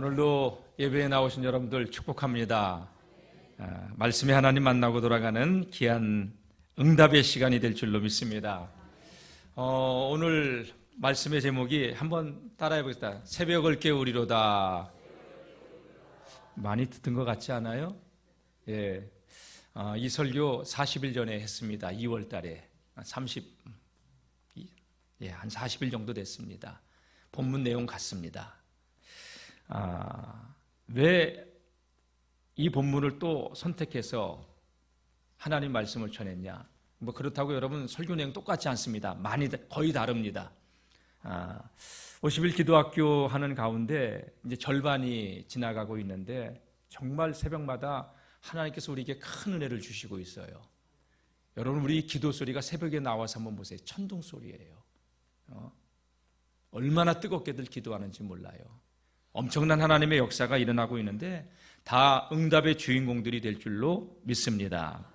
오늘도 예배에 나오신 여러분들 축복합니다. 말씀의 하나님 만나고 돌아가는 귀한 응답의 시간이 될 줄로 믿습니다. 오늘 말씀의 제목이 한번 따라해 보겠습니다. 새벽을 깨우리로다. 많이 듣던 것 같지 않아요? 예. 이 설교 40일 전에 했습니다. 2월 달에 한 40일 정도 됐습니다. 본문 내용 같습니다. 왜 이 본문을 또 선택해서 하나님 말씀을 전했냐? 뭐 그렇다고 여러분 설교 내용 똑같지 않습니다. 거의 다릅니다. 50일 기도학교 하는 가운데 이제 절반이 지나가고 있는데 정말 새벽마다 하나님께서 우리에게 큰 은혜를 주시고 있어요. 여러분, 우리 기도 소리가 새벽에 나와서 한번 보세요. 천둥 소리예요. 얼마나 뜨겁게들 기도하는지 몰라요. 엄청난 하나님의 역사가 일어나고 있는데 다 응답의 주인공들이 될 줄로 믿습니다.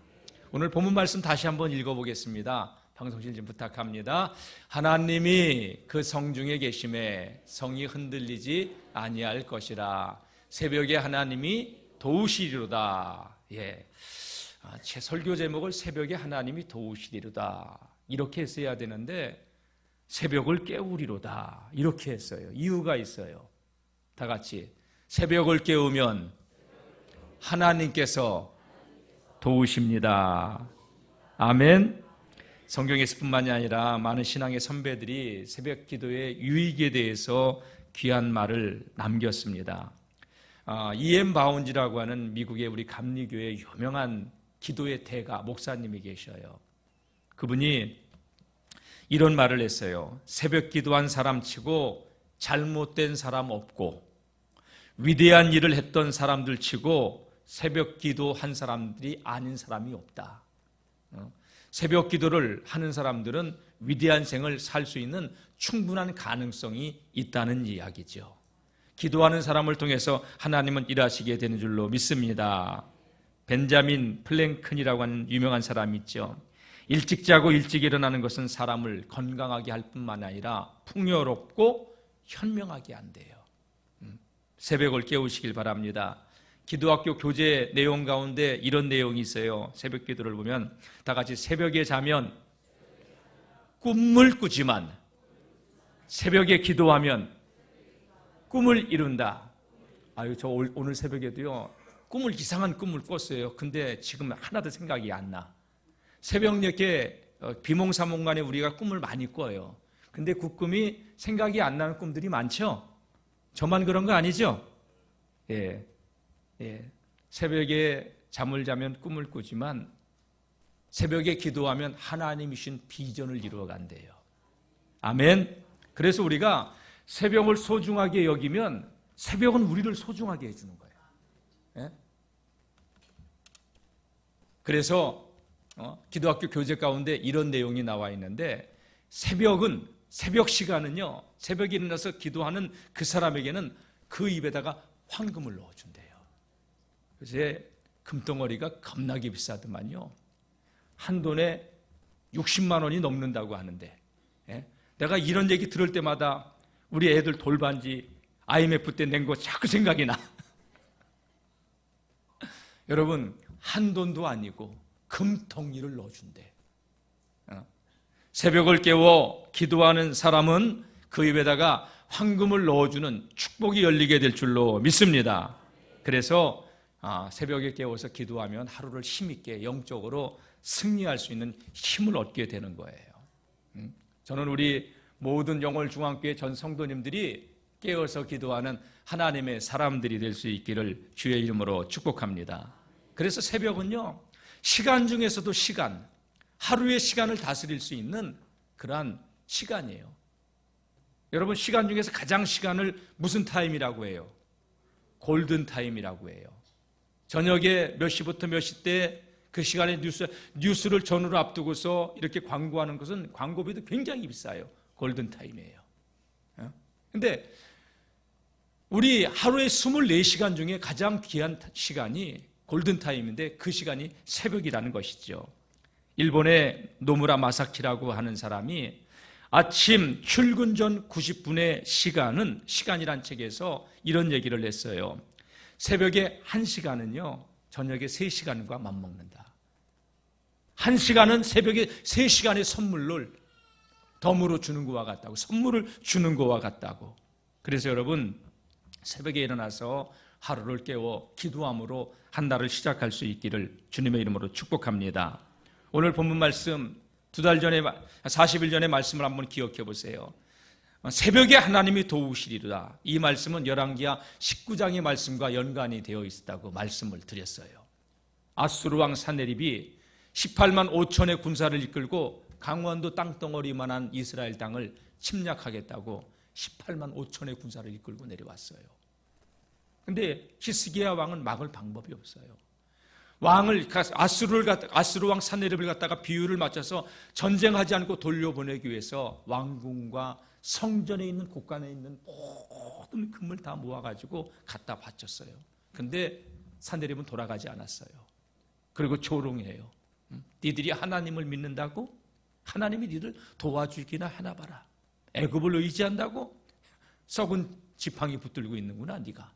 오늘 본문 말씀 다시 한번 읽어보겠습니다. 방송실 좀 부탁합니다. 하나님이 그 성중에 계심에 성이 흔들리지 아니할 것이라. 새벽에 하나님이 도우시리로다. 제 설교 제목을 새벽에 하나님이 도우시리로다 이렇게 했어야 되는데 새벽을 깨우리로다 이렇게 했어요. 이유가 있어요. 다 같이 새벽을 깨우면 하나님께서 도우십니다. 아멘. 성경에서뿐만이 아니라 많은 신앙의 선배들이 새벽 기도의 유익에 대해서 귀한 말을 남겼습니다. E.M. 바운지라고 하는 미국의 우리 감리교의 유명한 기도의 대가 목사님이 계셔요. 그분이 이런 말을 했어요. 새벽 기도한 사람 치고 잘못된 사람 없고 위대한 일을 했던 사람들 치고 새벽 기도한 사람들이 아닌 사람이 없다. 새벽 기도를 하는 사람들은 위대한 생을 살 수 있는 충분한 가능성이 있다는 이야기죠. 기도하는 사람을 통해서 하나님은 일하시게 되는 줄로 믿습니다. 벤자민 플랭큰이라고 하는 유명한 사람이 있죠. 일찍 자고 일찍 일어나는 것은 사람을 건강하게 할 뿐만 아니라 풍요롭고 현명하게 한대요. 새벽을 깨우시길 바랍니다. 기도학교 교재 내용 가운데 이런 내용이 있어요. 새벽 기도를 보면 다 같이 새벽에 자면 꿈을 꾸지만 새벽에 기도하면 꿈을 이룬다. 저 오늘 새벽에도요 이상한 꿈을 꿨어요. 근데 지금 하나도 생각이 안 나. 새벽녘에 비몽사몽간에 우리가 꿈을 많이 꿔요. 근데 그 꿈이 생각이 안 나는 꿈들이 많죠? 저만 그런 거 아니죠? 새벽에 잠을 자면 꿈을 꾸지만 새벽에 기도하면 하나님이신 비전을 이루어 간대요. 아멘. 그래서 우리가 새벽을 소중하게 여기면 새벽은 우리를 소중하게 해주는 거예요. 그래서 기도학교 교재 가운데 이런 내용이 나와 있는데 새벽 시간은요, 새벽에 일어나서 기도하는 그 사람에게는 그 입에다가 황금을 넣어준대요. 그래서 금덩어리가 겁나게 비싸더만요. 한 돈에 60만 원이 넘는다고 하는데, 내가 이런 얘기 들을 때마다 우리 애들 돌반지 IMF 때 낸 거 자꾸 생각이 나. 여러분, 한 돈도 아니고 금덩이를 넣어준대. 새벽을 깨워 기도하는 사람은 그 입에다가 황금을 넣어주는 축복이 열리게 될 줄로 믿습니다. 그래서 새벽에 깨워서 기도하면 하루를 힘있게 영적으로 승리할 수 있는 힘을 얻게 되는 거예요. 저는 우리 모든 영월중앙교회 전 성도님들이 깨어서 기도하는 하나님의 사람들이 될 수 있기를 주의 이름으로 축복합니다. 그래서 새벽은요, 시간 중에서도 하루의 시간을 다스릴 수 있는 그러한 시간이에요. 여러분, 시간 중에서 가장 시간을 무슨 타임이라고 해요? 골든 타임이라고 해요. 저녁에 몇 시부터 몇 시 때 그 시간에 뉴스를 전후로 앞두고서 이렇게 광고하는 것은 광고비도 굉장히 비싸요. 골든 타임이에요. 근데 우리 하루에 24시간 중에 가장 귀한 시간이 골든 타임인데 그 시간이 새벽이라는 것이죠. 일본의 노무라 마사키라고 하는 사람이 아침 출근 전 90분의 시간이란 책에서 이런 얘기를 했어요. 새벽에 1시간은요, 저녁에 3시간과 맞먹는다. 1시간은 새벽에 3시간의 선물을 덤으로 주는 것과 같다고, 선물을 주는 것과 같다고. 그래서 여러분, 새벽에 일어나서 하루를 깨워 기도함으로 한 달을 시작할 수 있기를 주님의 이름으로 축복합니다. 오늘 본문 말씀 40일 전의 말씀을 한번 기억해 보세요. 새벽에 하나님이 도우시리로다. 이 말씀은 열왕기하 19장의 말씀과 연관이 되어 있다고 말씀을 드렸어요. 아수르 왕 사네립이 18만 5천의 군사를 이끌고 강원도 땅덩어리만한 이스라엘 땅을 침략하겠다고 18만 5천의 군사를 이끌고 내려왔어요. 근데 히스기야 왕은 막을 방법이 없어요. 아수르 왕 사네립을 갖다가 비유를 맞춰서 전쟁하지 않고 돌려보내기 위해서 왕궁과 성전에 있는 곳간에 있는 모든 금을 다 모아가지고 갖다 바쳤어요. 근데 사네립은 돌아가지 않았어요. 그리고 조롱해요. 니들이 하나님을 믿는다고? 하나님이 니들 도와주기나 하나 봐라. 애굽을 의지한다고? 썩은 지팡이 붙들고 있는구나 네가.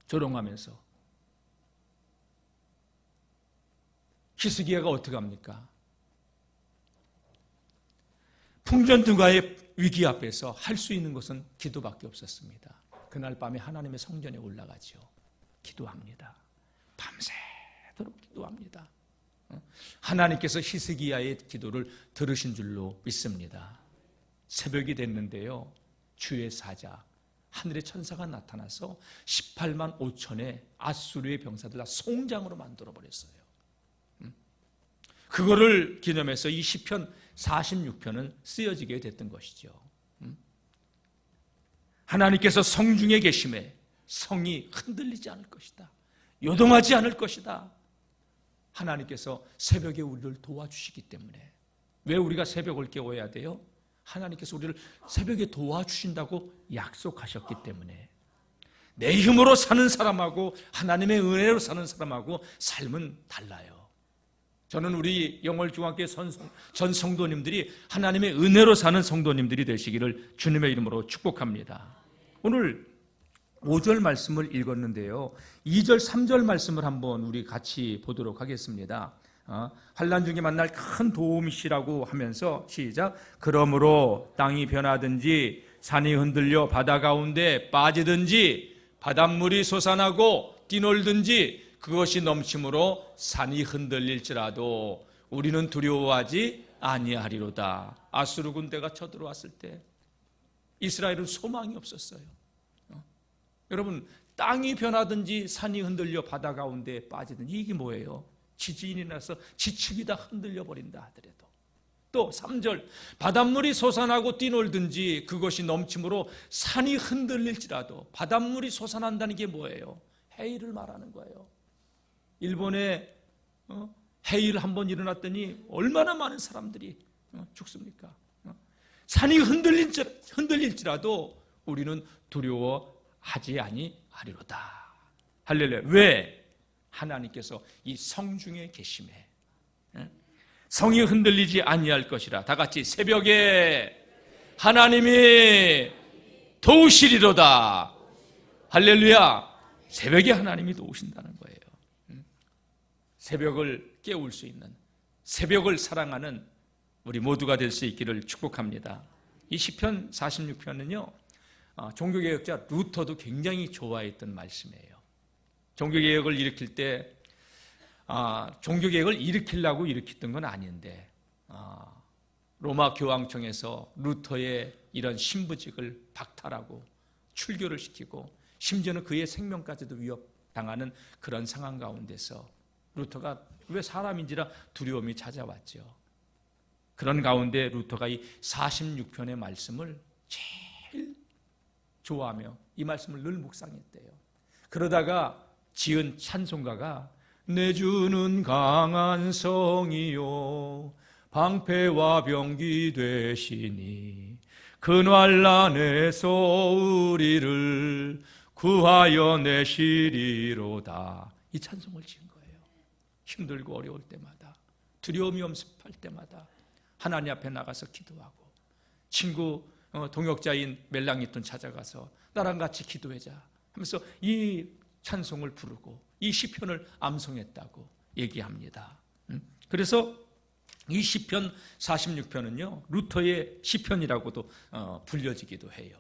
조롱하면서. 히스기야가 어떻게 합니까? 풍전등화의 위기 앞에서 할 수 있는 것은 기도밖에 없었습니다. 그날 밤에 하나님의 성전에 올라가죠. 기도합니다. 밤새도록 기도합니다. 하나님께서 히스기야의 기도를 들으신 줄로 믿습니다. 새벽이 됐는데요, 주의 사자 하늘의 천사가 나타나서 18만 5천의 아수르의 병사들 다 송장으로 만들어버렸어요. 그거를 기념해서 이 시편 46편은 쓰여지게 됐던 것이죠. 하나님께서 성중에 계심에 성이 흔들리지 않을 것이다. 요동하지 않을 것이다. 하나님께서 새벽에 우리를 도와주시기 때문에. 왜 우리가 새벽을 깨워야 돼요? 하나님께서 우리를 새벽에 도와주신다고 약속하셨기 때문에. 내 힘으로 사는 사람하고 하나님의 은혜로 사는 사람하고 삶은 달라요. 저는 우리 영월중학교 전 성도님들이 하나님의 은혜로 사는 성도님들이 되시기를 주님의 이름으로 축복합니다. 오늘 5절 말씀을 읽었는데요, 2절 3절 말씀을 한번 우리 같이 보도록 하겠습니다. 환난 중에 만날 큰 도움이시라고 하면서 시작. 그러므로 땅이 변하든지 산이 흔들려 바다 가운데 빠지든지 바닷물이 솟아나고 뛰놀든지 그것이 넘침으로 산이 흔들릴지라도 우리는 두려워하지 아니하리로다. 아수르 군대가 쳐들어왔을 때 이스라엘은 소망이 없었어요. 여러분, 땅이 변하든지 산이 흔들려 바다 가운데 빠지든지 이게 뭐예요? 지진이 나서 지층이 다 흔들려 버린다 하더라도. 또 3절 바닷물이 솟아나고 뛰놀든지 그것이 넘침으로 산이 흔들릴지라도. 바닷물이 솟아난다는 게 뭐예요? 해일을 말하는 거예요. 일본에 해일 한번 일어났더니 얼마나 많은 사람들이 죽습니까? 산이 흔들릴지라도 우리는 두려워하지 아니하리로다. 할렐루야. 왜? 하나님께서 이 성중에 계심에 성이 흔들리지 아니할 것이라. 다 같이 새벽에 하나님이 도우시리로다. 할렐루야. 새벽에 하나님이 도우신다는 거예요. 새벽을 깨울 수 있는, 새벽을 사랑하는 우리 모두가 될 수 있기를 축복합니다. 이 시편 46편은요, 종교개혁자 루터도 굉장히 좋아했던 말씀이에요. 종교개혁을 일으킬 때 종교개혁을 일으키려고 일으켰던 건 아닌데 로마 교황청에서 루터의 이런 신부직을 박탈하고 출교를 시키고 심지어는 그의 생명까지도 위협당하는 그런 상황 가운데서 루터가 왜 사람인지라 두려움이 찾아왔죠. 그런 가운데 루터가 이 46편의 말씀을 제일 좋아하며 이 말씀을 늘 묵상했대요. 그러다가 지은 찬송가가 내 주는 강한 성이요 방패와 병기 되시니 그 환난에서 우리를 구하여 내시리로다. 이 찬송을 지은 거예요. 힘들고 어려울 때마다, 두려움이 엄습할 때마다 하나님 앞에 나가서 기도하고 친구 동역자인 멜랑이톤 찾아가서 나랑 같이 기도하자 하면서 이 찬송을 부르고 이 시편을 암송했다고 얘기합니다. 그래서 이 시편 46편은요 루터의 시편이라고도 불려지기도 해요.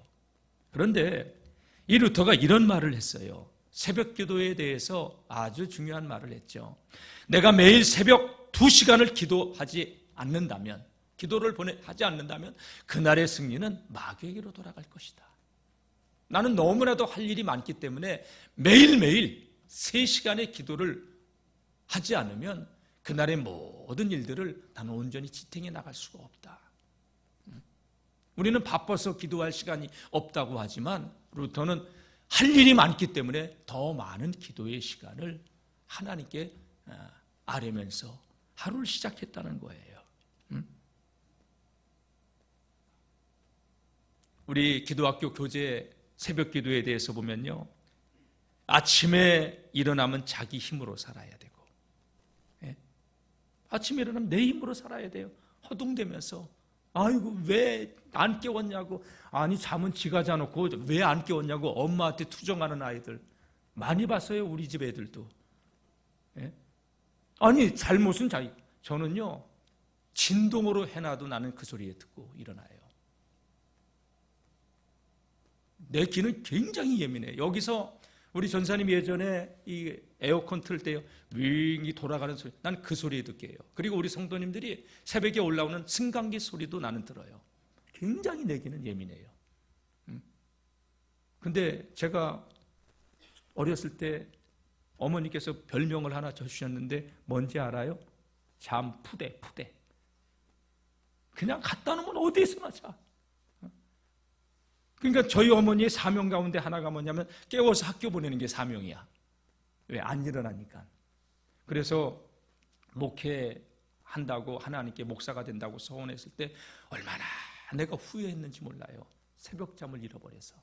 그런데 이 루터가 이런 말을 했어요. 새벽 기도에 대해서 아주 중요한 말을 했죠. 내가 매일 새벽 2시간을 기도하지 않는다면, 기도를 하지 않는다면 그날의 승리는 마귀에게로 돌아갈 것이다. 나는 너무나도 할 일이 많기 때문에 매일매일 3시간의 기도를 하지 않으면 그날의 모든 일들을 나는 온전히 지탱해 나갈 수가 없다. 우리는 바빠서 기도할 시간이 없다고 하지만 루터는 할 일이 많기 때문에 더 많은 기도의 시간을 하나님께 아뢰면서 하루를 시작했다는 거예요. 우리 기도학교 교재 새벽 기도에 대해서 보면요, 아침에 일어나면 자기 힘으로 살아야 되고, 아침에 일어나면 내 힘으로 살아야 돼요. 허둥대면서 아이고 왜 안 깨웠냐고, 아니 잠은 지가 자놓고 왜 안 깨웠냐고 엄마한테 투정하는 아이들 많이 봤어요. 우리 집 애들도. 아니 잘못은 자기. 저는요 진동으로 해놔도 나는 그 소리에 듣고 일어나요. 내 귀는 굉장히 예민해. 여기서 우리 전사님 예전에 이 에어컨 틀 때요 윙이 돌아가는 소리, 난 그 소리에 듣게 해요. 그리고 우리 성도님들이 새벽에 올라오는 승강기 소리도 나는 들어요. 굉장히 내 귀는 예민해요. 근데 제가 어렸을 때 어머니께서 별명을 하나 주셨는데 뭔지 알아요? 잠푸대. 그냥 갖다 놓으면 어디에서나 자. 그러니까 저희 어머니의 사명 가운데 하나가 뭐냐면 깨워서 학교 보내는 게 사명이야. 왜? 안 일어나니까. 그래서 목회한다고 하나님께 목사가 된다고 소원했을 때 얼마나 내가 후회했는지 몰라요. 새벽잠을 잃어버려서.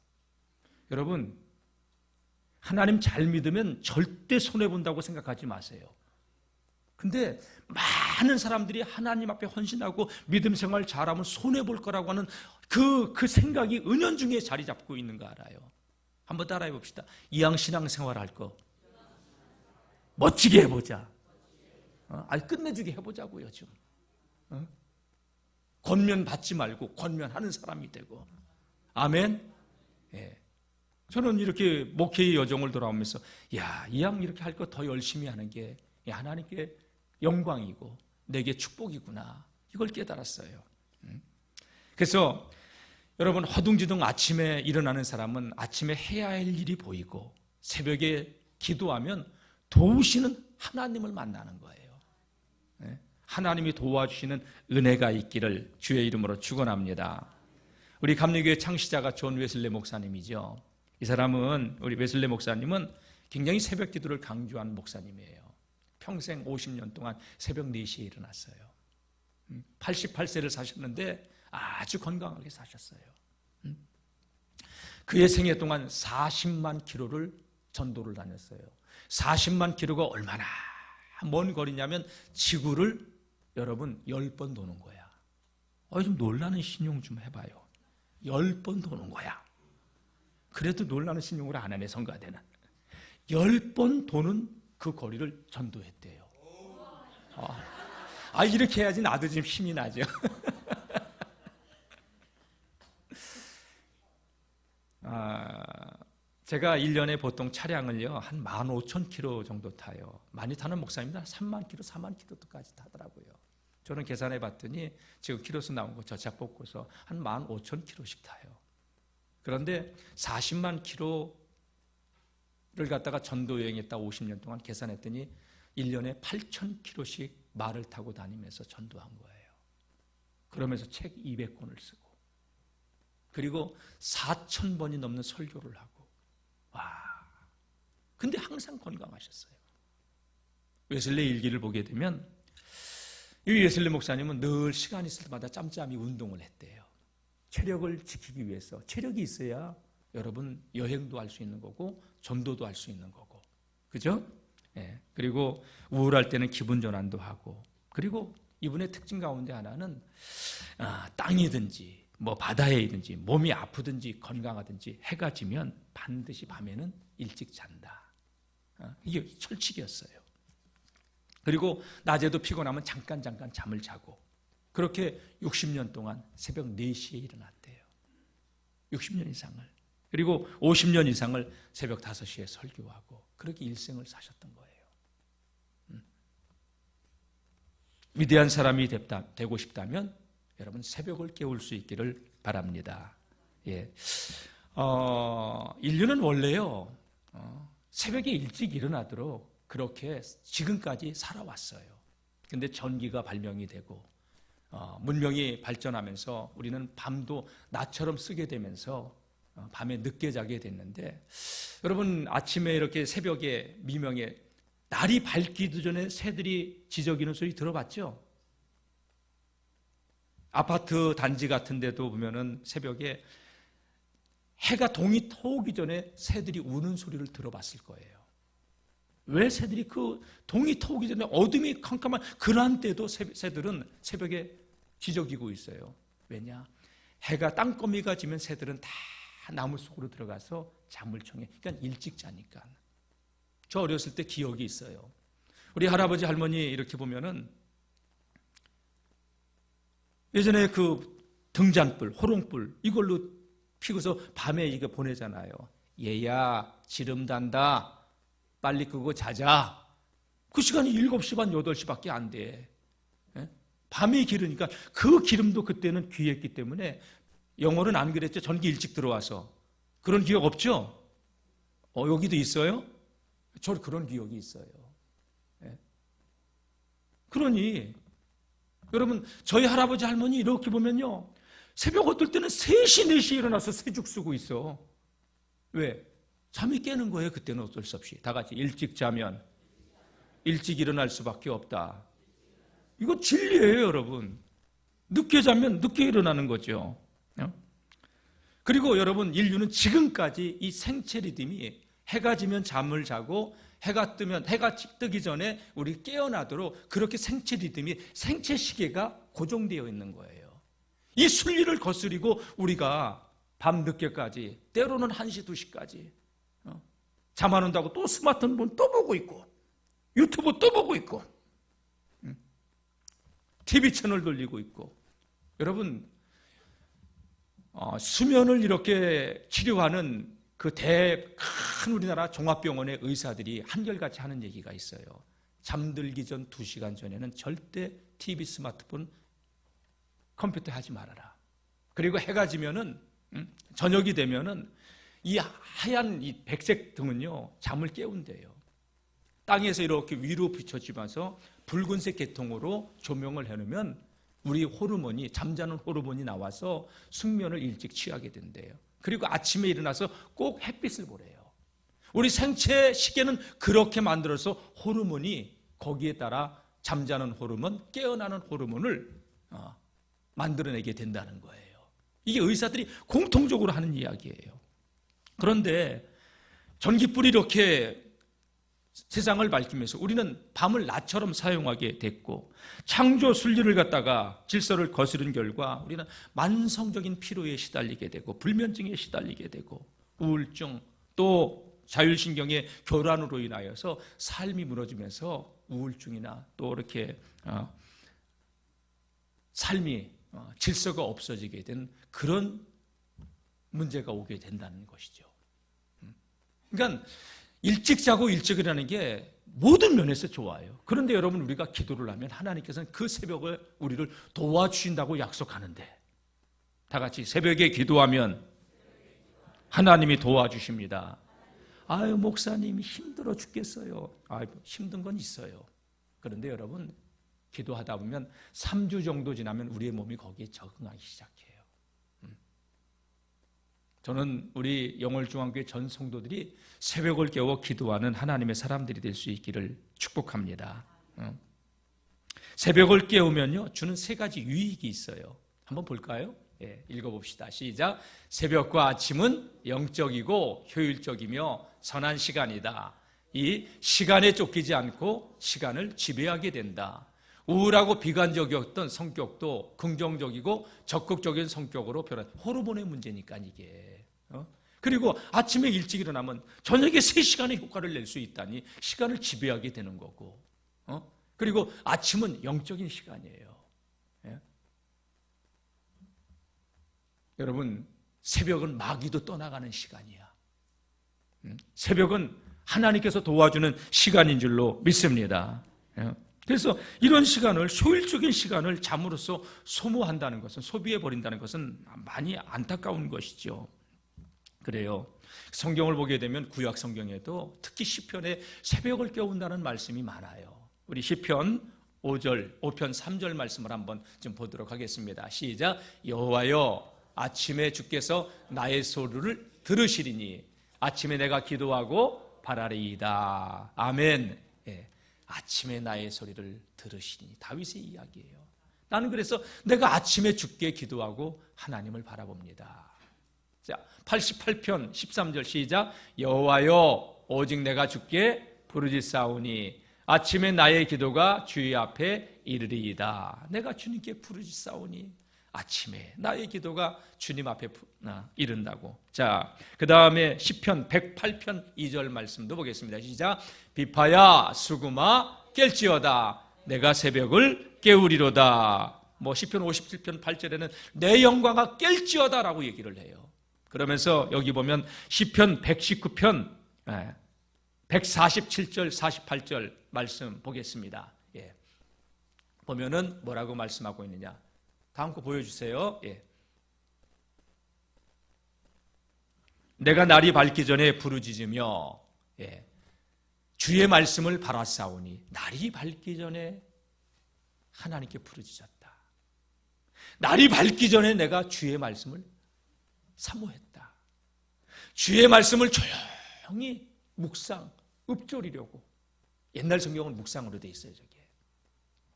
여러분, 하나님 잘 믿으면 절대 손해본다고 생각하지 마세요. 근데 많은 사람들이 하나님 앞에 헌신하고 믿음 생활 잘하면 손해볼 거라고 하는 그 생각이 은연중에 자리 잡고 있는 거 알아요. 한번 따라해 봅시다. 이왕 신앙생활 할 거 멋지게 해보자. 아니 끝내주게 해보자고요. 좀 권면 받지 말고 권면하는 사람이 되고. 아멘. 예. 저는 이렇게 목회의 여정을 돌아오면서 이왕 이렇게 할 거 더 열심히 하는 게 하나님께 영광이고 내게 축복이구나, 이걸 깨달았어요. 그래서 여러분, 허둥지둥 아침에 일어나는 사람은 아침에 해야 할 일이 보이고 새벽에 기도하면 도우시는 하나님을 만나는 거예요. 하나님이 도와주시는 은혜가 있기를 주의 이름으로 축원합니다. 우리 감리교회 창시자가 존 웨슬레 목사님이죠. 이 사람은, 우리 웨슬레 목사님은 굉장히 새벽 기도를 강조하는 목사님이에요. 평생 50년 동안 새벽 4시에 일어났어요. 88세를 사셨는데 아주 건강하게 사셨어요. 그의 생애 동안 40만 킬로를 전도를 다녔어요. 40만 킬로가 얼마나 먼 거리냐면 지구를 여러분 10번 도는 거야. 좀 놀라는 신용 좀 해봐요. 10번 도는 거야. 그래도 놀라는 신용을 안 하네, 성가대는. 10번 도는 그 거리를 전도했대요. 이렇게 해야지 나도 지금 힘이 나죠. 제가 1년에 보통 차량을요 한 15,000km 정도 타요. 많이 타는 목사입니다. 3만 km, 4만 km까지 타더라고요. 저는 계산해 봤더니 지금 키로수 나온 거 저차 뽑고서 한 15,000km씩 타요. 그런데 40만 km를 갖다가 전도 여행했다 50년 동안 계산했더니 1년에 8,000km씩 말을 타고 다니면서 전도한 거예요. 그러면서 책 200권을 쓰고, 그리고 4,000번이 넘는 설교를 하고. 근데 항상 건강하셨어요. 웨슬레 일기를 보게 되면 이 웨슬레 목사님은 늘 시간 있을 때마다 짬짬이 운동을 했대요. 체력을 지키기 위해서. 체력이 있어야 여러분 여행도 할 수 있는 거고 전도도 할 수 있는 거고, 그죠? 예. 그리고 우울할 때는 기분 전환도 하고, 그리고 이분의 특징 가운데 하나는 땅이든지 뭐 바다에 있든지 몸이 아프든지 건강하든지 해가 지면 반드시 밤에는 일찍 잔다. 이게 철칙이었어요. 그리고 낮에도 피곤하면 잠깐 잠을 자고, 그렇게 60년 동안 새벽 4시에 일어났대요. 60년 이상을. 그리고 50년 이상을 새벽 5시에 설교하고 그렇게 일생을 사셨던 거예요. 위대한 사람이 되고 싶다면 여러분 새벽을 깨울 수 있기를 바랍니다. 예. 인류는 원래요, 새벽에 일찍 일어나도록 그렇게 지금까지 살아왔어요. 근데 전기가 발명이 되고 문명이 발전하면서 우리는 밤도 낮처럼 쓰게 되면서 밤에 늦게 자게 됐는데, 여러분 아침에 이렇게 새벽에 미명에 날이 밝기도 전에 새들이 지저귀는 소리 들어봤죠? 아파트 단지 같은 데도 보면은 새벽에 해가 동이 터오기 전에 새들이 우는 소리를 들어봤을 거예요. 왜 새들이 그 동이 터오기 전에 어둠이 캄캄한 그러한 때도 새들은 새벽에 지저귀고 있어요. 왜냐? 해가 땅거미가 지면 새들은 다 나무 속으로 들어가서 잠을 청해. 그러니까 일찍 자니까. 저 어렸을 때 기억이 있어요. 우리 할아버지 할머니 이렇게 보면은 예전에 그 등잔불, 호롱불 이걸로 피고서 밤에 이거 보내잖아요. 얘야 지름 단다. 빨리 끄고 자자. 그 시간이 7시 반, 8시밖에 안 돼. 밤이 길으니까 그 기름도 그때는 귀했기 때문에, 영어는 안 그랬죠. 전기 일찍 들어와서. 그런 기억 없죠? 여기도 있어요? 저 그런 기억이 있어요. 그러니 여러분 저희 할아버지 할머니 이렇게 보면요, 새벽 어떨 때는 3시 4시에 일어나서 새죽 쓰고 있어. 왜? 잠이 깨는 거예요. 그때는 어쩔 수 없이. 다 같이 일찍 자면 일찍 일어날 수밖에 없다. 이거 진리예요, 여러분. 늦게 자면 늦게 일어나는 거죠. 그리고 여러분 인류는 지금까지 이 생체 리듬이 해가 지면 잠을 자고 해가 뜨기 전에 우리 깨어나도록 그렇게 생체 리듬이, 생체 시계가 고정되어 있는 거예요. 이 순리를 거스리고 우리가 밤 늦게까지, 때로는 1시, 2시까지 잠 안 온다고 또 스마트폰 또 보고 있고 유튜브 또 보고 있고 TV 채널 돌리고 있고. 여러분 수면을 이렇게 치료하는 그 큰 우리나라 종합병원의 의사들이 한결같이 하는 얘기가 있어요. 잠들기 전 2시간 전에는 절대 TV, 스마트폰, 컴퓨터 하지 말아라. 그리고 해가 지면은 저녁이 되면은 이 하얀 이 백색 등은요 잠을 깨운대요. 땅에서 이렇게 위로 비춰지면서 붉은색 계통으로 조명을 해놓으면 우리 호르몬이, 잠자는 호르몬이 나와서 숙면을 일찍 취하게 된대요. 그리고 아침에 일어나서 꼭 햇빛을 보래요. 우리 생체 시계는 그렇게 만들어서 호르몬이 거기에 따라 잠자는 호르몬, 깨어나는 호르몬을 만들어내게 된다는 거예요. 이게 의사들이 공통적으로 하는 이야기예요. 그런데 전기불이 이렇게 세상을 밝히면서 우리는 밤을 낮처럼 사용하게 됐고, 창조 순리를 갖다가 질서를 거스른 결과 우리는 만성적인 피로에 시달리게 되고 불면증에 시달리게 되고 우울증, 또 자율신경의 교란으로 인하여서 삶이 무너지면서 우울증이나 또 이렇게 삶이 질서가 없어지게 된 그런 문제가 오게 된다는 것이죠. 그러니까 일찍 자고 일찍 일어나는 게 모든 면에서 좋아요. 그런데 여러분 우리가 기도를 하면 하나님께서는 그 새벽을 우리를 도와주신다고 약속하는데, 다 같이 새벽에 기도하면 하나님이 도와주십니다. 아유 목사님 힘들어 죽겠어요. 힘든 건 있어요. 그런데 여러분 기도하다 보면 3주 정도 지나면 우리의 몸이 거기에 적응하기 시작해요. 저는 우리 영월중앙교회 전 성도들이 새벽을 깨워 기도하는 하나님의 사람들이 될 수 있기를 축복합니다. 새벽을 깨우면요 주는 3가지 유익이 있어요. 한번 볼까요? 읽어봅시다. 시작. 새벽과 아침은 영적이고 효율적이며 선한 시간이다. 이 시간에 쫓기지 않고 시간을 지배하게 된다. 우울하고 비관적이었던 성격도 긍정적이고 적극적인 성격으로 변한 호르몬의 문제니까 이게. 그리고 아침에 일찍 일어나면 저녁에 3시간의 효과를 낼 수 있다니 시간을 지배하게 되는 거고. 그리고 아침은 영적인 시간이에요. 예? 여러분, 새벽은 마귀도 떠나가는 시간이야. 새벽은 하나님께서 도와주는 시간인 줄로 믿습니다. 예? 그래서 이런 시간을, 효율적인 시간을 잠으로써 소모한다는 것은, 소비해버린다는 것은 많이 안타까운 것이죠. 그래요. 성경을 보게 되면 구약 성경에도 특히 시편에 새벽을 깨운다는 말씀이 많아요. 우리 시편 5편 3절 말씀을 한번 좀 보도록 하겠습니다. 시작. 여호와여, 아침에 주께서 나의 소리를 들으시리니 아침에 내가 기도하고 바라리이다. 아멘. 예, 아침에 나의 소리를 들으시니, 다윗의 이야기예요. 나는 그래서 내가 아침에 주께 기도하고 하나님을 바라봅니다. 자, 88편 13절 시작. 여호와여, 오직 내가 주께 부르짖사오니 아침에 나의 기도가 주의 앞에 이르리이다. 내가 주님께 부르짖사오니 아침에 나의 기도가 주님 앞에 이른다고. 자, 그 다음에 시편 108편 2절 말씀도 보겠습니다. 시작. 비파야 수구마 깰지어다. 내가 새벽을 깨우리로다. 시편 57편 8절에는 내 영광아 깰지어다라고 얘기를 해요. 그러면서 여기 보면 시편 119편 147절 48절 말씀 보겠습니다. 예. 보면은 뭐라고 말씀하고 있느냐. 다음 거 보여주세요. 예. 내가 날이 밝기 전에 부르짖으며, 예, 주의 말씀을 바라싸우니. 날이 밝기 전에 하나님께 부르짖었다. 날이 밝기 전에 내가 주의 말씀을 사모했다. 주의 말씀을 조용히 묵상, 읊조리려고. 옛날 성경은 묵상으로 돼 있어요. 저게.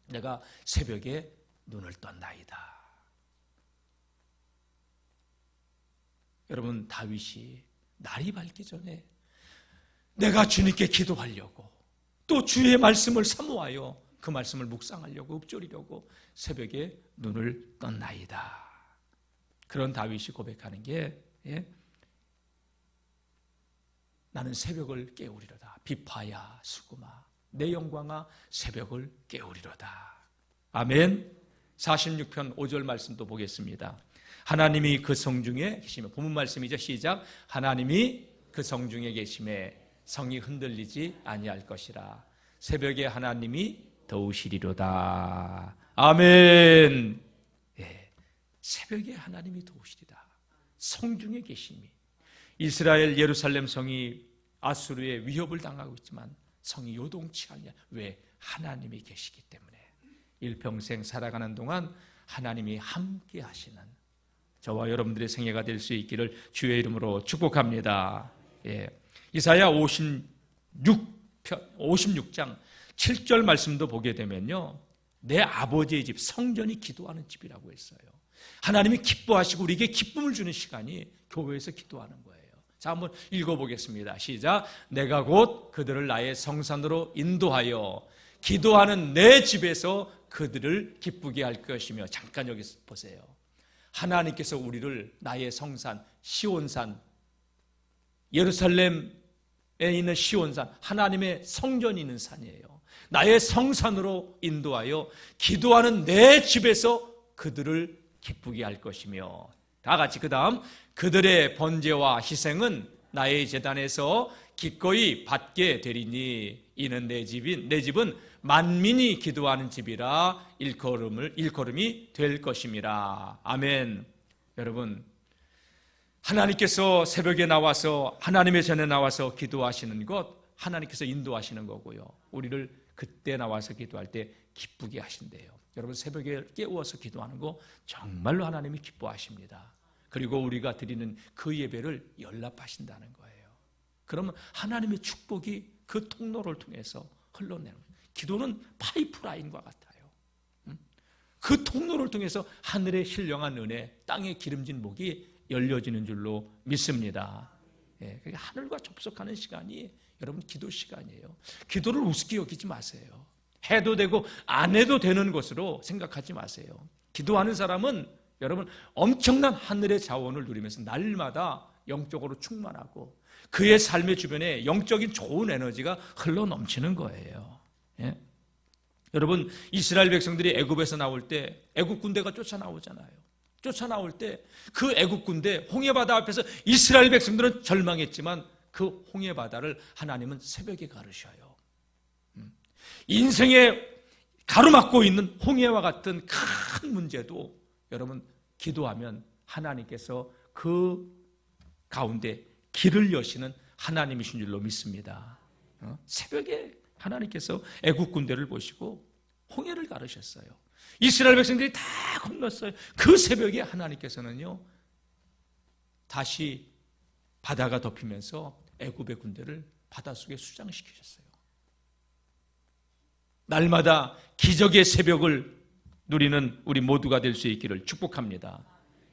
내가 새벽에 눈을 떴나이다. 여러분, 다윗이 날이 밝기 전에 내가 주님께 기도하려고, 또 주의 말씀을 사모하여 그 말씀을 묵상하려고, 읊조리려고 새벽에 눈을 떴나이다. 그런 다윗이 고백하는 게, 예? 나는 새벽을 깨우리로다. 비파야 수구마, 내 영광아 새벽을 깨우리로다. 아멘. 46편 5절 말씀도 보겠습니다. 하나님이 그 성중에 계시며, 본문 말씀이죠. 시작. 하나님이 그 성중에 계시매 성이 흔들리지 아니할 것이라. 새벽에 하나님이 도우시리로다. 아멘. 예, 새벽에 하나님이 도우시리다. 성중에 계심이. 이스라엘 예루살렘 성이 아수르의 위협을 당하고 있지만 성이 요동치 않냐. 왜? 하나님이 계시기 때문에. 일평생 살아가는 동안 하나님이 함께 하시는 저와 여러분들의 생애가 될 수 있기를 주의 이름으로 축복합니다. 예. 이사야 56장 7절 말씀도 보게 되면요, 내 아버지의 집, 성전이 기도하는 집이라고 했어요. 하나님이 기뻐하시고 우리에게 기쁨을 주는 시간이 교회에서 기도하는 거예요. 자, 한번 읽어보겠습니다. 시작. 내가 곧 그들을 나의 성산으로 인도하여 기도하는 내 집에서 그들을 기쁘게 할 것이며. 잠깐 여기 보세요. 하나님께서 우리를 나의 성산, 시온산, 예루살렘에 있는 시온산, 하나님의 성전이 있는 산이에요. 나의 성산으로 인도하여 기도하는 내 집에서 그들을 기쁘게 할 것이며. 다 같이 그 다음, 그들의 번제와 희생은 나의 제단에서 기꺼이 받게 되리니 이는 내 집은 만민이 기도하는 집이라 일컬음이 될 것임이라. 아멘. 여러분, 하나님께서 새벽에 나와서 하나님의 전에 나와서 기도하시는 것, 하나님께서 인도하시는 거고요. 우리를 그때 나와서 기도할 때 기쁘게 하신대요. 여러분, 새벽에 깨워서 기도하는 거 정말로 하나님이 기뻐하십니다. 그리고 우리가 드리는 그 예배를 연락하신다는 거예요. 그러면 하나님의 축복이 그 통로를 통해서 흘러내는 거예요. 기도는 파이프라인과 같아요. 그 통로를 통해서 하늘의 신령한 은혜, 땅의 기름진 복이 열려지는 줄로 믿습니다. 예, 하늘과 접속하는 시간이 여러분 기도 시간이에요. 기도를 우습게 여기지 마세요. 해도 되고 안 해도 되는 것으로 생각하지 마세요. 기도하는 사람은 여러분 엄청난 하늘의 자원을 누리면서 날마다 영적으로 충만하고 그의 삶의 주변에 영적인 좋은 에너지가 흘러 넘치는 거예요. 예? 여러분 이스라엘 백성들이 애굽에서 나올 때 애굽 군대가 쫓아나오잖아요. 쫓아나올 때 그 애굽 군대 홍해바다 앞에서 이스라엘 백성들은 절망했지만 그 홍해바다를 하나님은 새벽에 가르셔요. 인생에 가로막고 있는 홍해와 같은 큰 문제도 여러분 기도하면 하나님께서 그 가운데 길을 여시는 하나님이신 줄로 믿습니다. 새벽에 하나님께서 애국 군대를 보시고 홍해를 가르셨어요. 이스라엘 백성들이 다 건넜어요. 그 새벽에 하나님께서는요 다시 바다가 덮이면서 애굽의 군대를 바닷속에 수장시키셨어요. 날마다 기적의 새벽을 누리는 우리 모두가 될 수 있기를 축복합니다.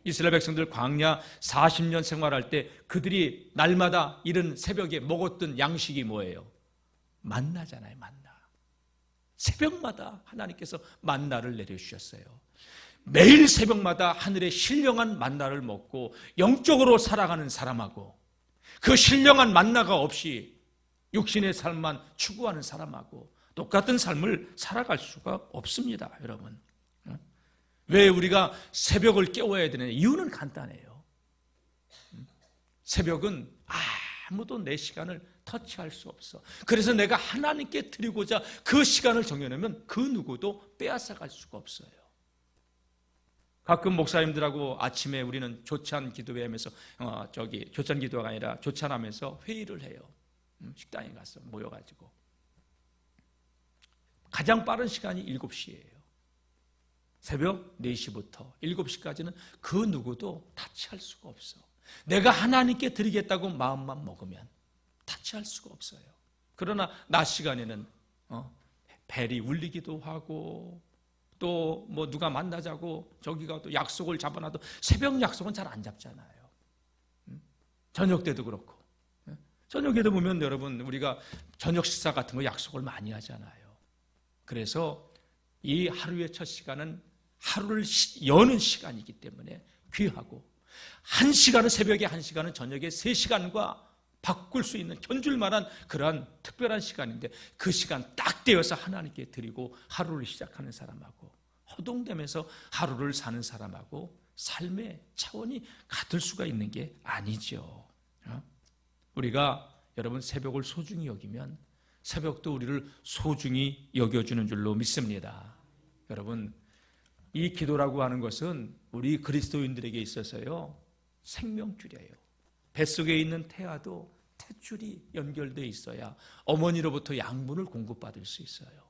이스라엘 백성들 광야 40년 생활할 때 그들이 날마다 이른 새벽에 먹었던 양식이 뭐예요? 만나잖아요. 만나. 새벽마다 하나님께서 만나를 내려주셨어요. 매일 새벽마다 하늘의 신령한 만나를 먹고 영적으로 살아가는 사람하고 그 신령한 만나가 없이 육신의 삶만 추구하는 사람하고 똑같은 삶을 살아갈 수가 없습니다. 여러분, 왜 우리가 새벽을 깨워야 되느냐? 이유는 간단해요. 새벽은 아무도 내 시간을 터치할 수 없어. 그래서 내가 하나님께 드리고자 그 시간을 정해놓으면 그 누구도 빼앗아갈 수가 없어요. 가끔 목사님들하고 아침에 우리는 조찬 기도회하면서 조찬 기도가 아니라 조찬하면서 회의를 해요. 식당에 가서 모여가지고 가장 빠른 시간이 7시예요. 새벽 4시부터 7시까지는 그 누구도 타치할 수가 없어. 내가 하나님께 드리겠다고 마음만 먹으면 타치할 수가 없어요. 그러나 낮 시간에는 벨이 울리기도 하고 또 뭐 누가 만나자고 저기가 또 약속을 잡아놔도 새벽 약속은 잘 안 잡잖아요. 저녁 때도 그렇고 저녁에도 보면 여러분 우리가 저녁 식사 같은 거 약속을 많이 하잖아요. 그래서 이 하루의 첫 시간은 하루를 여는 시간이기 때문에 귀하고 1시간은 새벽에 1시간은 저녁에 3시간과 바꿀 수 있는 견줄 만한 그러한 특별한 시간인데 그 시간 딱 떼어서 하나님께 드리고 하루를 시작하는 사람하고 허둥대면서 하루를 사는 사람하고 삶의 차원이 같을 수가 있는 게 아니죠. 우리가 여러분 새벽을 소중히 여기면 새벽도 우리를 소중히 여겨주는 줄로 믿습니다. 여러분 이 기도라고 하는 것은 우리 그리스도인들에게 있어서요 생명줄이에요. 뱃속에 있는 태아도 탯줄이 연결되어 있어야 어머니로부터 양분을 공급받을 수 있어요.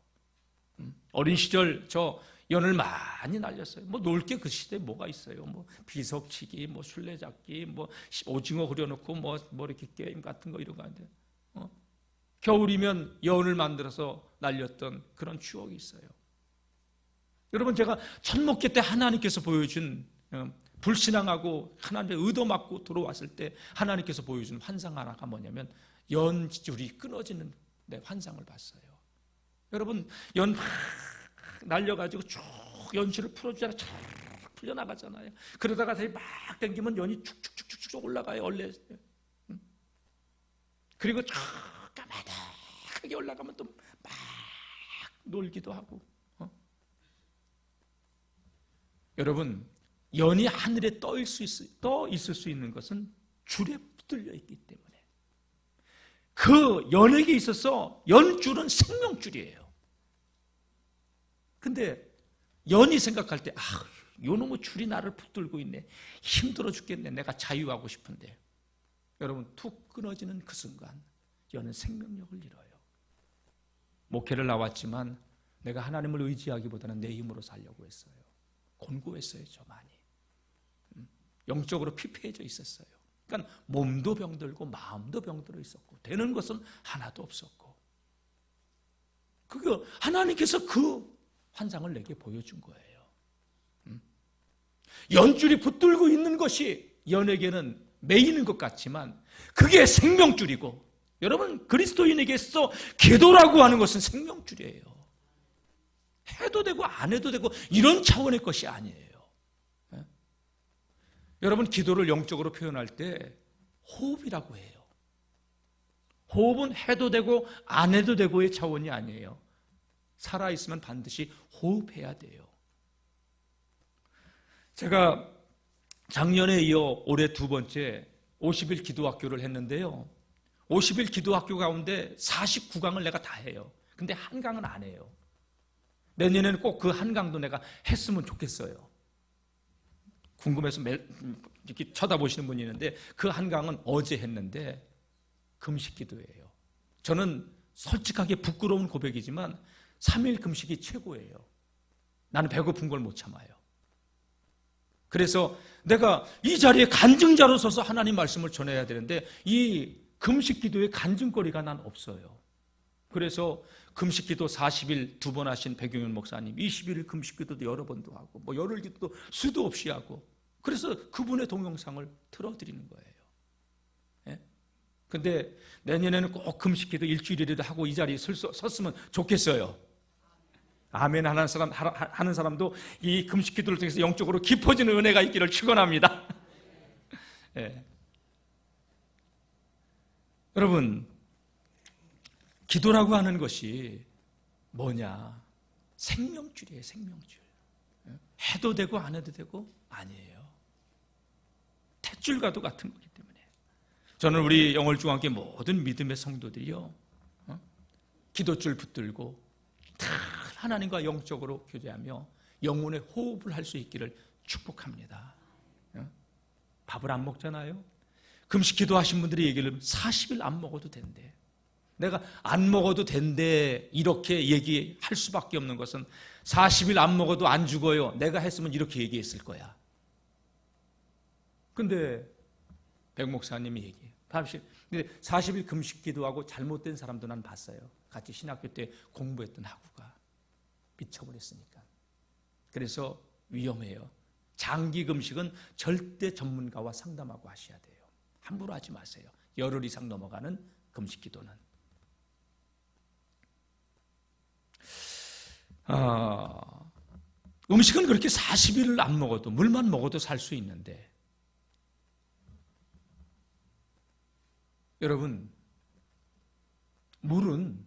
어린 시절 저 연을 많이 날렸어요. 뭐 놀 게 그 시대에 뭐가 있어요? 뭐 비석치기, 뭐 술래잡기, 뭐 오징어 흐려놓고 뭐 이렇게 게임 같은 거 이런 거 하는데 겨울이면 연을 만들어서 날렸던 그런 추억이 있어요. 여러분 제가 천목회 때 하나님께서 보여준 불신앙하고 하나님의 의도 맞고 들어왔을 때 하나님께서 보여준 환상 하나가 뭐냐면 연줄이 끊어지는 환상을 봤어요. 여러분 연 막 날려가지고 쭉 연줄을 풀어주잖아요. 쭉 풀려나가잖아요. 그러다가 다시 막 당기면 연이 쭉쭉쭉쭉 올라가요. 원래 그리고 쭉 까마득하게 올라가면 또 막 놀기도 하고 여러분 연이 하늘에 떠 있을 수 있는 것은 줄에 붙들려 있기 때문에 그 연에게 있어서 연줄은 생명줄이에요. 근데 연이 생각할 때 요놈의 줄이 나를 붙들고 있네. 힘들어 죽겠네. 내가 자유하고 싶은데 여러분 툭 끊어지는 그 순간 연은 생명력을 잃어요. 목회를 나왔지만 내가 하나님을 의지하기보다는 내 힘으로 살려고 했어요. 곤고했어요. 저 많이. 영적으로 피폐해져 있었어요. 그러니까 몸도 병들고 마음도 병들어 있었고 되는 것은 하나도 없었고 그거 하나님께서 그 환상을 내게 보여준 거예요. 연줄이 붙들고 있는 것이 연에게는 매이는 것 같지만 그게 생명줄이고 여러분 그리스도인에게서 기도라고 하는 것은 생명줄이에요. 해도 되고 안 해도 되고 이런 차원의 것이 아니에요. 예? 여러분, 기도를 영적으로 표현할 때 호흡이라고 해요. 호흡은 해도 되고 안 해도 되고의 차원이 아니에요. 살아있으면 반드시 호흡해야 돼요. 제가 작년에 이어 올해 두 번째 50일 기도학교를 했는데요. 50일 기도학교 가운데 49강을 내가 다 해요. 근데 한 강은 안 해요. 내년에는 꼭 그 한 강도 내가 했으면 좋겠어요. 궁금해서 이렇게 쳐다보시는 분이 있는데 그 한 강은 어제 했는데 금식 기도예요. 저는 솔직하게 부끄러운 고백이지만 3일 금식이 최고예요. 나는 배고픈 걸 못 참아요. 그래서 내가 이 자리에 간증자로 서서 하나님 말씀을 전해야 되는데 이 금식 기도에 간증거리가 난 없어요. 그래서 금식 기도 40일 두 번 하신 배경윤 목사님 21일 금식 기도도 여러 번도 하고 뭐 열흘 기도도 수도 없이 하고 그래서 그분의 동영상을 틀어드리는 거예요. 예? 근데 내년에는 꼭 금식 기도 일주일이라도 하고 이 자리에 섰으면 좋겠어요. 아멘 하는 사람도 이 금식 기도를 통해서 영적으로 깊어지는 은혜가 있기를 축원합니다. 예. 여러분, 기도라고 하는 것이 뭐냐? 생명줄이에요, 생명줄. 해도 되고 안 해도 되고 아니에요. 탯줄과도 같은 거기 때문에 저는 우리 영월중앙교회 모든 믿음의 성도들이요, 기도줄 붙들고 다 하나님과 영적으로 교제하며 영혼의 호흡을 할 수 있기를 축복합니다. 밥을 안 먹잖아요. 금식 기도하신 분들이 얘기를 40일 안 먹어도 된대. 내가 안 먹어도 된대 이렇게 얘기할 수밖에 없는 것은 40일 안 먹어도 안 죽어요. 내가 했으면 이렇게 얘기했을 거야. 근데 백 목사님이 얘기해요. 근데 40일 금식 기도하고 잘못된 사람도 난 봤어요. 같이 신학교 때 공부했던 학우가 미쳐버렸으니까. 그래서 위험해요. 장기 금식은 절대 전문가와 상담하고 하셔야 돼요. 함부로 하지 마세요. 열흘 이상 넘어가는 금식 기도는. 음식은 그렇게 40일을 안 먹어도 물만 먹어도 살 수 있는데 여러분, 물은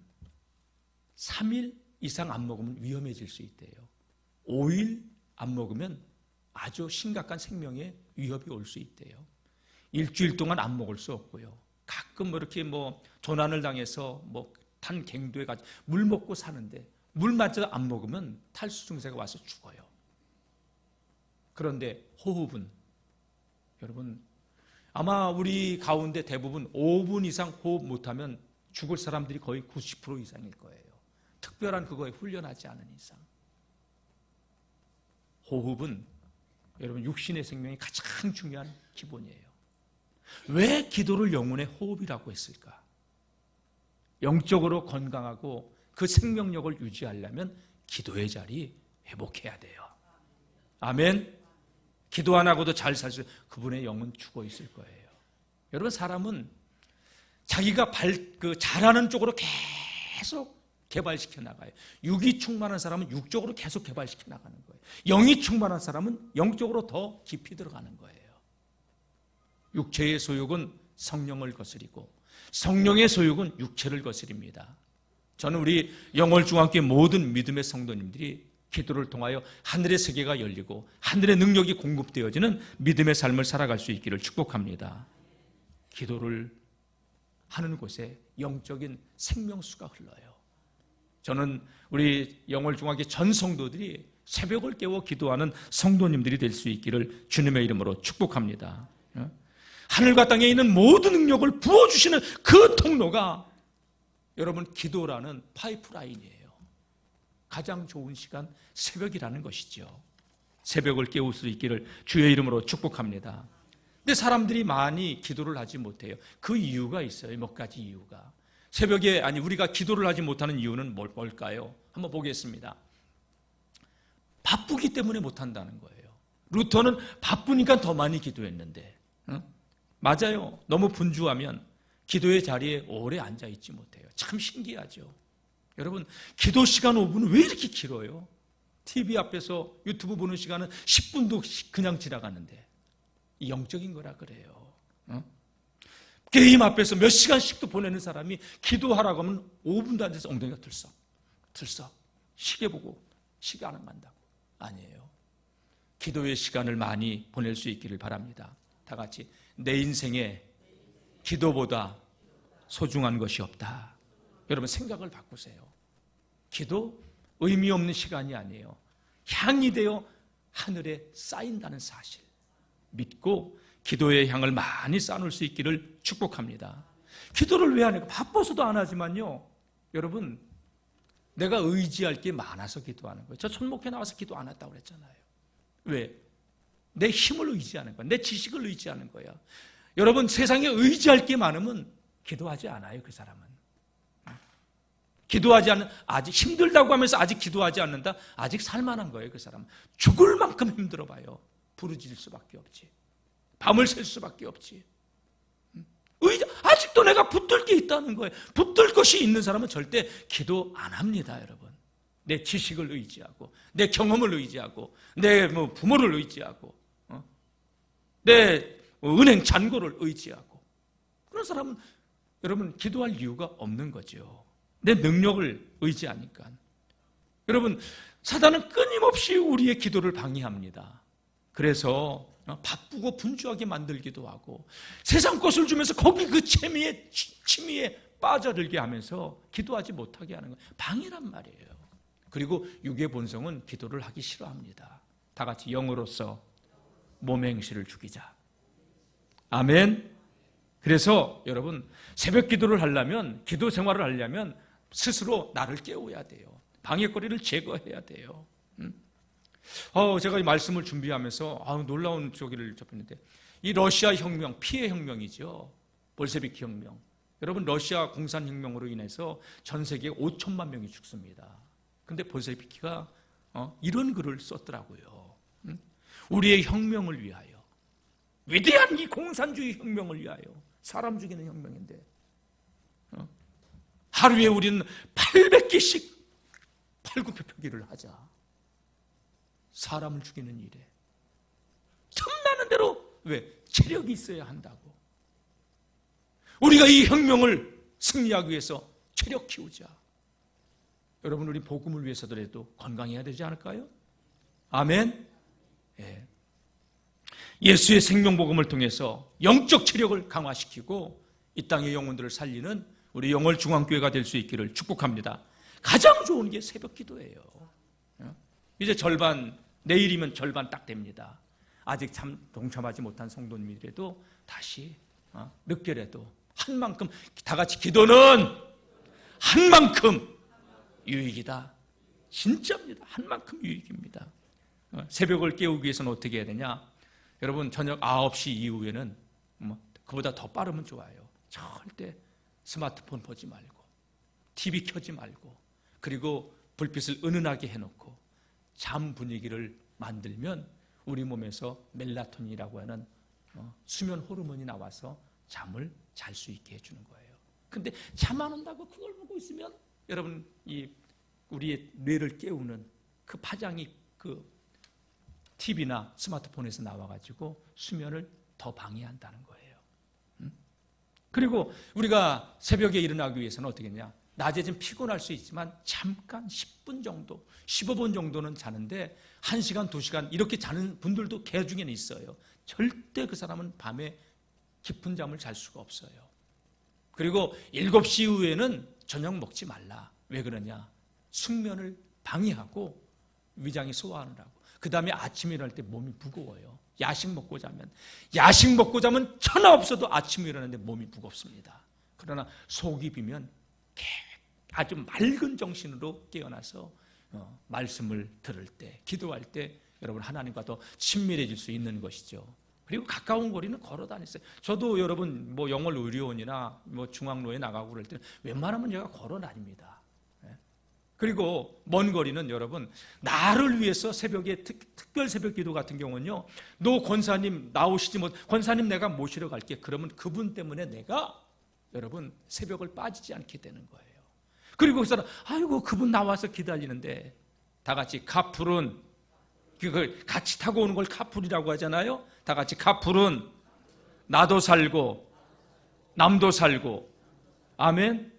3일 이상 안 먹으면 위험해질 수 있대요. 5일 안 먹으면 아주 심각한 생명에 위협이 올 수 있대요. 일주일 동안 안 먹을 수 없고요. 가끔 이렇게 조난을 당해서 탄 갱도에 가서 물 먹고 사는데 물마저 안 먹으면 탈수 증세가 와서 죽어요. 그런데 호흡은 여러분 아마 우리 가운데 대부분 5분 이상 호흡 못하면 죽을 사람들이 거의 90% 이상일 거예요. 특별한 그거에 훈련하지 않은 이상. 호흡은 여러분 육신의 생명이 가장 중요한 기본이에요. 왜 기도를 영혼의 호흡이라고 했을까? 영적으로 건강하고 그 생명력을 유지하려면 기도의 자리 회복해야 돼요. 아멘. 기도 안 하고도 잘 살 수 있어요. 그분의 영은 죽어 있을 거예요. 여러분, 사람은 자기가 잘하는 쪽으로 계속 개발시켜 나가요. 육이 충만한 사람은 육적으로 계속 개발시켜 나가는 거예요. 영이 충만한 사람은 영적으로 더 깊이 들어가는 거예요. 육체의 소욕은 성령을 거스리고 성령의 소욕은 육체를 거스립니다. 저는 우리 영월중앙교회 모든 믿음의 성도님들이 기도를 통하여 하늘의 세계가 열리고 하늘의 능력이 공급되어지는 믿음의 삶을 살아갈 수 있기를 축복합니다. 기도를 하는 곳에 영적인 생명수가 흘러요. 저는 우리 영월중앙교회 전 성도들이 새벽을 깨워 기도하는 성도님들이 될 수 있기를 주님의 이름으로 축복합니다. 하늘과 땅에 있는 모든 능력을 부어주시는 그 통로가 여러분 기도라는 파이프라인이에요. 가장 좋은 시간 새벽이라는 것이죠. 새벽을 깨울 수 있기를 주의 이름으로 축복합니다. 근데 사람들이 많이 기도를 하지 못해요. 그 이유가 있어요. 몇 가지 이유가. 새벽에 우리가 기도를 하지 못하는 이유는 뭘까요? 한번 보겠습니다. 바쁘기 때문에 못한다는 거예요. 루터는 바쁘니까 더 많이 기도했는데, 맞아요. 너무 분주하면 기도의 자리에 오래 앉아있지 못해요. 참 신기하죠. 여러분, 기도 시간 5분은 왜 이렇게 길어요? TV 앞에서 유튜브 보는 시간은 10분도 그냥 지나가는데 이 영적인 거라 그래요. 게임 앞에서 몇 시간씩도 보내는 사람이 기도하라고 하면 5분도 안 돼서 엉덩이가 들썩 시계 보고 시계 안 간다고. 아니에요. 기도의 시간을 많이 보낼 수 있기를 바랍니다. 다 같이 내 인생에 기도보다 소중한 것이 없다. 여러분 생각을 바꾸세요. 기도 의미 없는 시간이 아니에요. 향이 되어 하늘에 쌓인다는 사실 믿고 기도의 향을 많이 쌓아놓을 수 있기를 축복합니다. 기도를 왜 안 해요? 바빠서도 안 하지만요, 여러분 내가 의지할 게 많아서 기도하는 거예요. 저 천목회 나와서 기도 안 했다고 그랬잖아요. 왜? 내 힘을 의지하는 거야. 내 지식을 의지하는 거야. 여러분 세상에 의지할 게 많으면 기도하지 않아요. 그 사람은 기도하지 않는, 아직 힘들다고 하면서 아직 기도하지 않는다? 아직 살만한 거예요. 그 사람은 죽을 만큼 힘들어 봐요. 부르짖을 수밖에 없지. 밤을 샐 수밖에 없지. 아직도 내가 붙들 게 있다는 거예요. 붙들 것이 있는 사람은 절대 기도 안 합니다. 여러분 내 지식을 의지하고 내 경험을 의지하고 내 부모를 의지하고 내 은행 잔고를 의지하고 그런 사람은 여러분 기도할 이유가 없는 거죠. 내 능력을 의지하니까. 여러분 사단은 끊임없이 우리의 기도를 방해합니다. 그래서 바쁘고 분주하게 만들기도 하고 세상 것을 주면서 거기 그 취미에 빠져들게 하면서 기도하지 못하게 하는 거예요. 방해란 말이에요. 그리고 육의 본성은 기도를 하기 싫어합니다. 다 같이 영으로서 몸의 행실을 죽이자. 아멘. 그래서 여러분 새벽 기도를 하려면, 기도 생활을 하려면 스스로 나를 깨워야 돼요. 방해거리를 제거해야 돼요. 제가 이 말씀을 준비하면서 놀라운 저기를 접했는데, 이 러시아 혁명, 피해 혁명이죠. 볼셰비키 혁명. 여러분 러시아 공산혁명으로 인해서 전 세계 5천만 명이 죽습니다. 근데 볼셰비키가 이런 글을 썼더라고요. 우리의 혁명을 위하여, 위대한 이 공산주의 혁명을 위하여, 사람 죽이는 혁명인데 하루에 우리는 800개씩 팔굽혀펴기를 하자. 사람을 죽이는 일에 틈나는 대로, 왜? 체력이 있어야 한다고. 우리가 이 혁명을 승리하기 위해서 체력 키우자. 여러분 우리 복음을 위해서더라도 건강해야 되지 않을까요? 아멘. 예. 예수의 생명복음을 통해서 영적 체력을 강화시키고 이 땅의 영혼들을 살리는 우리 영월 중앙교회가 될 수 있기를 축복합니다. 가장 좋은 게 새벽 기도예요. 이제 절반, 내일이면 절반 딱 됩니다. 아직 참 동참하지 못한 성도님이라도 다시 늦게라도 한 만큼, 다 같이 기도는 한 만큼 유익이다. 진짜입니다. 한 만큼 유익입니다. 새벽을 깨우기 위해서는 어떻게 해야 되냐? 여러분 저녁 9시 이후에는 그보다 더 빠르면 좋아요. 절대 스마트폰 보지 말고 TV 켜지 말고, 그리고 불빛을 은은하게 해놓고 잠 분위기를 만들면 우리 몸에서 멜라토닌이라고 하는 수면 호르몬이 나와서 잠을 잘 수 있게 해주는 거예요. 근데 잠 안 온다고 그걸 보고 있으면 여러분 이 우리의 뇌를 깨우는 그 파장이 그 TV나 스마트폰에서 나와가지고 수면을 더 방해한다는 거예요. 그리고 우리가 새벽에 일어나기 위해서는 어떻게 했냐? 낮에 좀 피곤할 수 있지만 잠깐 10분 정도, 15분 정도는 자는데 1시간, 2시간 이렇게 자는 분들도 개 중에는 있어요. 절대 그 사람은 밤에 깊은 잠을 잘 수가 없어요. 그리고 7시 이후에는 저녁 먹지 말라. 왜 그러냐? 숙면을 방해하고 위장이 소화하느라고. 그 다음에 아침에 일어날 때 몸이 무거워요. 야식 먹고 자면 천하 없어도 아침에 일어나는데 몸이 무겁습니다. 그러나 속이 비면 아주 맑은 정신으로 깨어나서 말씀을 들을 때, 기도할 때 여러분 하나님과 더 친밀해질 수 있는 것이죠. 그리고 가까운 거리는 걸어 다녔어요. 저도 여러분 영월 의료원이나 중앙로에 나가고 그럴 때는 웬만하면 제가 걸어 다닙니다. 그리고 먼 거리는 여러분 나를 위해서 새벽에 특별 새벽 기도 같은 경우는요, 너 권사님 나오시지 못, 권사님 내가 모시러 갈게. 그러면 그분 때문에 내가 여러분 새벽을 빠지지 않게 되는 거예요. 그리고 그 사람 아이고 그분 나와서 기다리는데 다 같이 카풀은, 그걸 같이 타고 오는 걸 카풀이라고 하잖아요. 다 같이 카풀은 나도 살고 남도 살고. 아멘.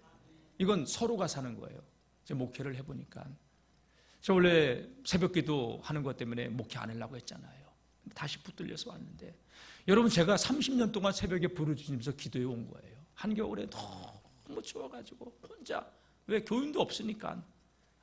이건 서로가 사는 거예요. 제가 목회를 해보니까, 저 원래 새벽기도 하는 것 때문에 목회 안 하려고 했잖아요. 다시 붙들려서 왔는데, 여러분 제가 30년 동안 새벽에 부르짖으면서 기도해 온 거예요. 한겨울에 너무 추워가지고 혼자, 왜 교인도 없으니까,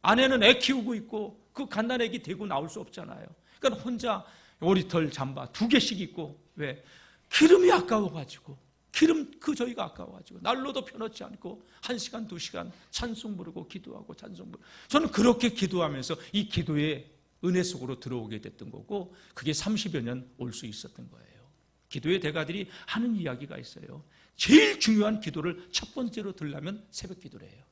아내는 애 키우고 있고 그 갓난 애기 데리고 나올 수 없잖아요. 그러니까 혼자 오리털 잠바 2개씩 입고, 왜? 기름이 아까워가지고, 기름 저희가 아까워가지고 난로도 펴놓지 않고 1시간 2시간 찬송 부르고 기도하고 찬송 부르고, 저는 그렇게 기도하면서 이 기도의 은혜 속으로 들어오게 됐던 거고, 그게 30여 년 올 수 있었던 거예요. 기도의 대가들이 하는 이야기가 있어요. 제일 중요한 기도를 첫 번째로 들려면 새벽 기도를 해요.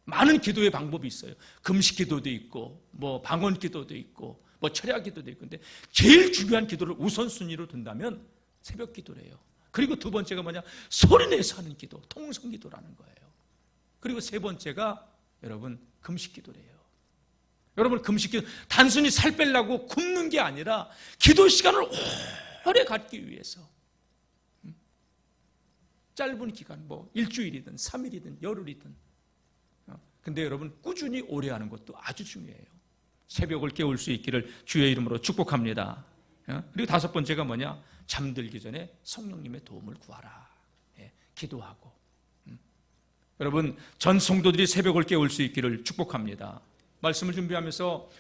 많은 기도의 방법이 있어요. 금식 기도도 있고, 뭐 방언 기도도 있고, 뭐 철야 기도도 있고, 근데 제일 중요한 기도를 우선순위로 둔다면 새벽 기도래요. 그리고 두 번째가 뭐냐? 소리내서 하는 기도, 통성 기도라는 거예요. 그리고 세 번째가 여러분 금식 기도래요. 여러분 금식 기도, 단순히 살 빼려고 굶는 게 아니라 기도 시간을 오래 갖기 위해서, 짧은 기간, 뭐 일주일이든 3일이든 열흘이든, 근데 여러분 꾸준히 오래 하는 것도 아주 중요해요. 새벽을 깨울 수 있기를 주의 이름으로 축복합니다. 그리고 다섯 번째가 뭐냐? 잠들기 전에 성령님의 도움을 구하라. 기도하고. 여러분 전 성도들이 새벽을 깨울 수 있기를 축복합니다. 말씀을 준비하면서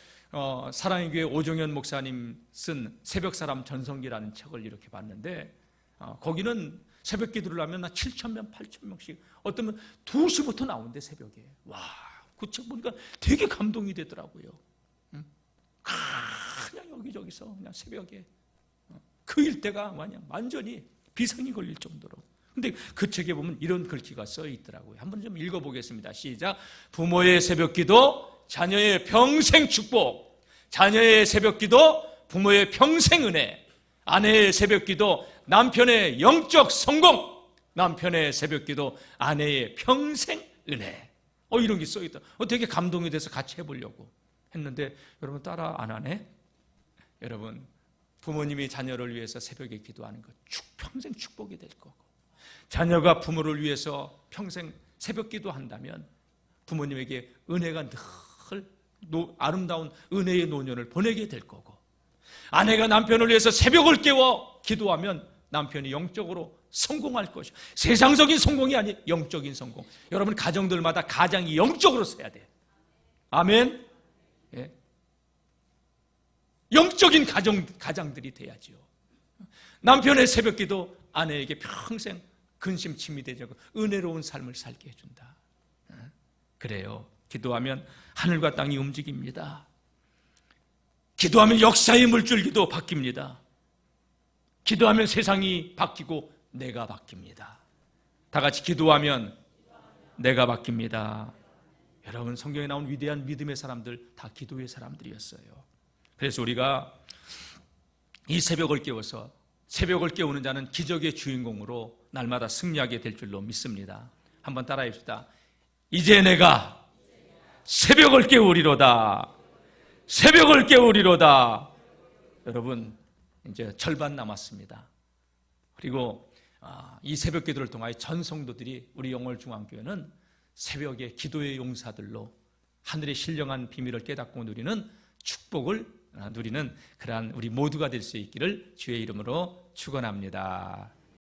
사랑의 교회 오종현 목사님 쓴 새벽사람 전성기라는 책을 이렇게 봤는데, 거기는 새벽 기도를 하면 7,000명, 8,000명씩, 어떤 2시부터 나온대 새벽에. 와, 그 책 보니까 되게 감동이 되더라고요. 그냥 여기저기서 그냥 새벽에 그 일대가 그냥 완전히 비상이 걸릴 정도로. 근데 그 책에 보면 이런 글귀가 써 있더라고요. 한번 좀 읽어보겠습니다. 시작. 부모의 새벽 기도, 자녀의 평생 축복. 자녀의 새벽 기도, 부모의 평생 은혜. 아내의 새벽 기도, 남편의 영적 성공. 남편의 새벽 기도, 아내의 평생 은혜. 이런 게 써 있다. 되게 감동이 돼서 같이 해보려고 했는데, 여러분 따라 안 하네? 여러분 부모님이 자녀를 위해서 새벽에 기도하는 것 평생 축복이 될 거고, 자녀가 부모를 위해서 평생 새벽 기도한다면 부모님에게 은혜가 늘 아름다운 은혜의 노년을 보내게 될 거고, 아내가 남편을 위해서 새벽을 깨워 기도하면 남편이 영적으로 성공할 것이요. 세상적인 성공이 아니 영적인 성공. 여러분 가정들마다 가장이 영적으로 서야 돼요. 아멘. 예. 영적인 가장들이 돼야죠. 남편의 새벽 기도 아내에게 평생 근심 침미되고 은혜로운 삶을 살게 해준다. 그래요. 기도하면 하늘과 땅이 움직입니다. 기도하면 역사의 물줄기도 바뀝니다. 기도하면 세상이 바뀌고 내가 바뀝니다. 다 같이 기도하면 내가 바뀝니다. 여러분 성경에 나온 위대한 믿음의 사람들 다 기도의 사람들이었어요. 그래서 우리가 이 새벽을 깨워서, 새벽을 깨우는 자는 기적의 주인공으로 날마다 승리하게 될 줄로 믿습니다. 한번 따라해 봅시다. 이제 내가 새벽을 깨우리로다. 새벽을 깨우리로다. 여러분 이제 절반 남았습니다. 그리고 이 새벽 기도를 통하여 전 성도들이, 우리 영월중앙교회는 새벽에 기도의 용사들로 하늘의 신령한 비밀을 깨닫고 누리는 축복을 누리는 그러한 우리 모두가 될 수 있기를 주의 이름으로 축원합니다.